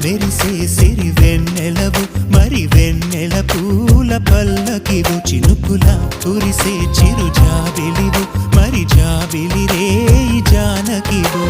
మెరిసే సిరి వెన్నెలవు మరి వెన్నెల పూల పల్లకివు చినుకుల కురిసే చిరు జాబిలివు మరి జాబిలి రే జానకివు